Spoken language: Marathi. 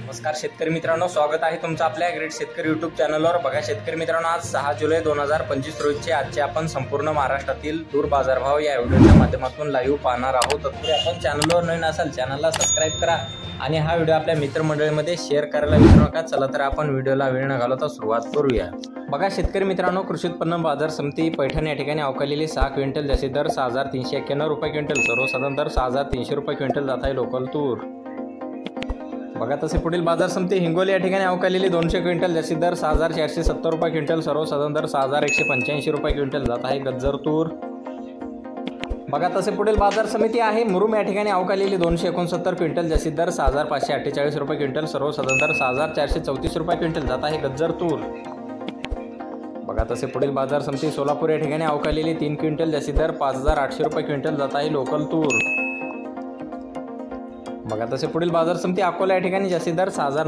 नमस्कार शेतकरी मित्रांनो, स्वागत आहे तुमचं आपल्या ग्रेट शेतकरी यूट्यूब चॅनलवर। बघा शेतकरी मित्रांनो, आज 6 जुलै 2025 रोजीचे आजचे आपण संपूर्ण महाराष्ट्रातील तूर बाजारभाव या व्हिडिओच्या माध्यमातून लाईव्ह पाहणार आहोत। तत्पूर्वी आपण चॅनलवर नवीन असाल चॅनलला सबस्क्राइब करा आणि हा व्हिडिओ आपल्या मित्रमंडळीमध्ये शेअर करायला विसरू नका। चला तर आपण व्हिडिओला वेळ न घालवता सुरुवात करूया। बघा शेतकरी मित्रांनो, कृषी उत्पन्न बाजार समिती पैठण या ठिकाणी अवकालेली 6 क्विंटल जास्तीत दर 6391 रुपये क्विंटल, सर्वसाधारण दर 6300 रुपये क्विंटल जात आहे लोकल तूर। बघा तसे पुढील बाजार समिती हिंगोली या ठिकाणी अवकालेली 200 क्विंटल जास्तीत दर 6470 रुपये क्विंटल, सर्वसाधारण दर 6185 रुपये क्विंटल जात आहे गज्जर तूर। बघा तसे पुढील बाजार समिती आहे मुरुम या ठिकाणी अवकालेली 269 क्विंटल जास्तीत दर 6548 रुपये क्विंटल, सर्वसाधारण दर 6434 रुपये क्विंटल जात आहे गज्जर तूर। बघा तसे पुढील बाजार समिती सोलापूर या ठिकाणी अवकालेली 3 क्विंटल जास्तीत दर 5800 रुपये क्विंटल जात आहे लोकल तूर। बघा तसे पुढील बाजार समिती अकोला या ठिकाणी जास्तीत दर 6900